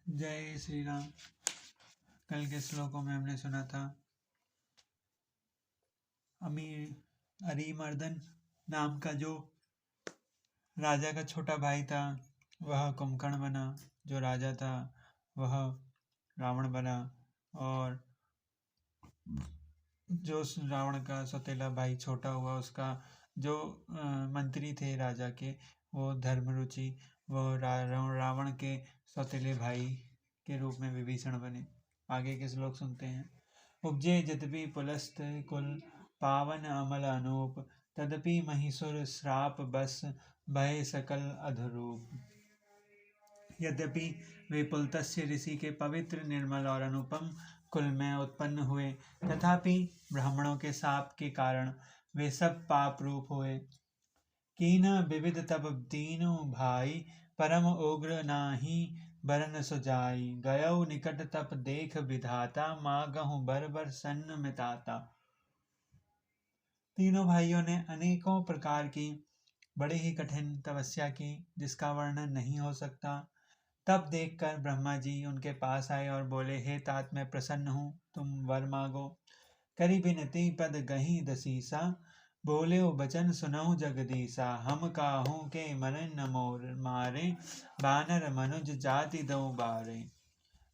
जय श्री राम। कल के श्लोकों में हमने सुना था अरिमर्दन नाम का जो राजा का छोटा भाई था वह कुंभकर्ण बना, जो राजा था वह रावण बना, और जो रावण का सौतेला भाई छोटा हुआ उसका जो मंत्री थे राजा के, वो धर्मरुचि, वो रावण के सौतेले भाई के रूप में विभीषण बने। आगे के श्लोक सुनते हैं। उपजे यद्यपि पुलस्त कुल पावन अमल अनूप, तदपि महिषुर श्राप बस भय सकल अधरूप। यद्यपि वे पुलत्स्य ऋषि के पवित्र, निर्मल और अनुपम कुल में उत्पन्न हुए, तथापि ब्राह्मणों के शाप के कारण वे सब पाप रूप हुए। कीन विविध तप दीनु भाई, परम उग्र नाही बरन सुजाई। गयौ निकट तप देख विधाता, मागहु बर बर सन्न मिताता। तीनों भाइयों ने अनेकों प्रकार की बड़े ही कठिन तपस्या की, जिसका वर्णन नहीं हो सकता। तब देखकर ब्रह्मा जी उनके पास आए और बोले, हे तात, मैं प्रसन्न हूँ, तुम वर मांगो। करी बिनती पद गही दसीसा, बोले बचन सुनहु जगदीसा। हम काहू के मरन न मोर मारे, बानर मनुज जाति दो बारे।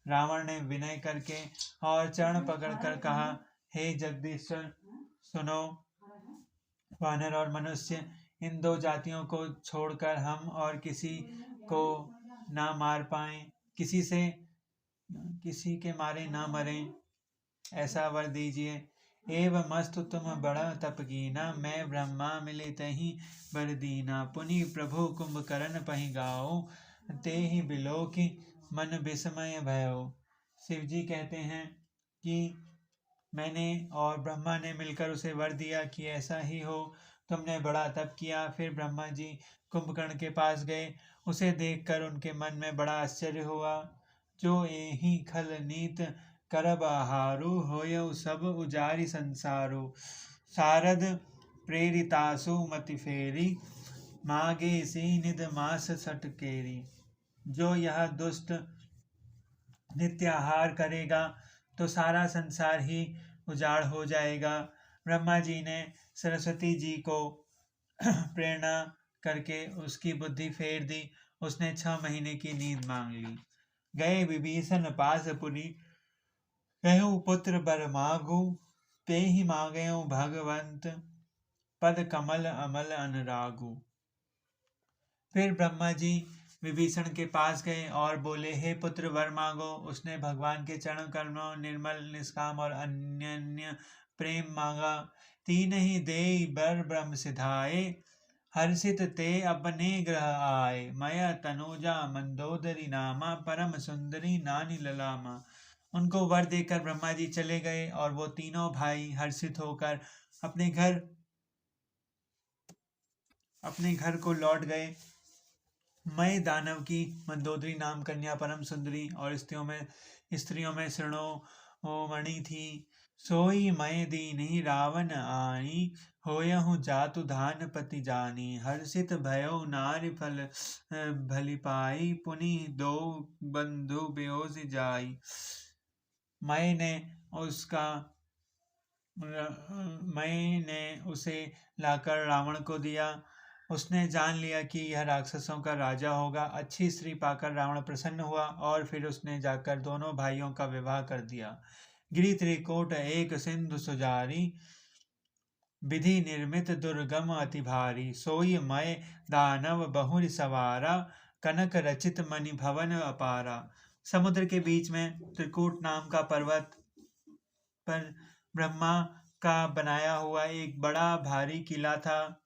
रावण ने विनय करके और चरण पकड़कर कहा, हे जगदीश्वर, सुनो, वानर और मनुष्य इन दो जातियों को छोड़कर हम और किसी को ना मार पाए, किसी के मारे ना मरें, ऐसा वर दीजिए। एव मस्तु तुम बड़ा तप कीना, मैं ब्रह्मा मिले तही बर दीना। पुनि प्रभु कुंभकर्ण पहि गाओ, ते ही बिलोकि मन विस्मय भयो। शिव जी कहते हैं कि मैंने और ब्रह्मा ने मिलकर उसे वर दिया कि ऐसा ही हो, तुमने बड़ा तप किया। फिर ब्रह्मा जी कुंभकर्ण के पास गए, उसे देखकर उनके मन में बड़ा आश्चर्य हुआ। जो एहि खल नीत करब आहारु, होयउ सब उजारि संसारो। शारद प्रेरितासु मति फेरी, मागे सी निध मास सटकेरी। जो यह दुष्ट नित्य आहार करेगा तो सारा संसार ही उजाड़ हो जाएगा। ब्रह्मा जी ने सरस्वती जी को प्रेरणा करके उसकी बुद्धि फेर दी। उसने 6 महीने की नींद मांग ली। गए विभीषण पास पुरी, कहु पुत्र बर मागु। ते ही मांगेउ भगवंत, पद कमल अमल अनुरागु। फिर ब्रह्मा जी विभीषण के पास गए और बोले, हे पुत्र, वर मांगो। उसने भगवान के चरण कमलों, निर्मल, निष्काम और अनन्य प्रेम मांगा। तीन ही देई बर ब्रह्म सिधाए, हर्षित ते अपने ग्रह आए। मय तनुजा मंदोदरी नामा, परम सुंदरी नानी ललामा। उनको वर देकर ब्रह्मा जी चले गए और वो तीनों भाई हर्षित होकर अपने घर को लौट गए। मय दानव की मंदोदरी नाम कन्या परम सुंदरी और स्त्रियों में शिरोमणि थी। सोई मय दीन्ही रावण आनी, होयहु जातु धान पति जानी। हर्षित भयो नारि फल भली पाई, पुनि दो बंधु बेहोश जाई। मैंने उसे लाकर रावण को दिया। उसने जान लिया कि यह राक्षसों का राजा होगा। अच्छी स्त्री पाकर रावण प्रसन्न हुआ और फिर उसने जाकर दोनों भाइयों का विवाह कर दिया। गिरि त्रिकोट एक सिंधु सुजारी, विधि निर्मित दुर्गम अति भारी। सोई मय दानव बहुरि सवारा, कनक रचित मणि भवन अपारा। समुद्र के बीच में त्रिकूट नाम का पर्वत पर ब्रह्मा का बनाया हुआ एक बड़ा भारी किला था।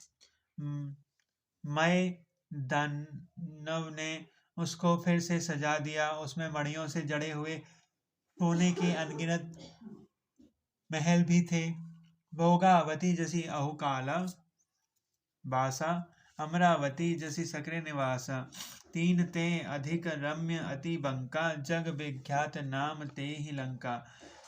मय दानव ने उसको फिर से सजा दिया। उसमें मणियों से जड़े हुए सोने के अनगिनत महल भी थे। भोगावती जसी अहुकाला बासा, अमरावती जसी सकरे निवासा। तीन ते अधिक रम्य अति बंका, जग विख्यात नाम ते ही लंका।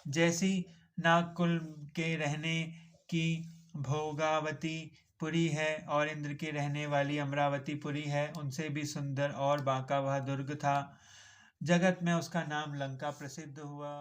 जैसी नागकुल के रहने की भोगावती पुरी है और इंद्र की रहने वाली अमरावती पुरी है, उनसे भी सुंदर और बांका वह दुर्ग था। जगत में उसका नाम लंका प्रसिद्ध हुआ।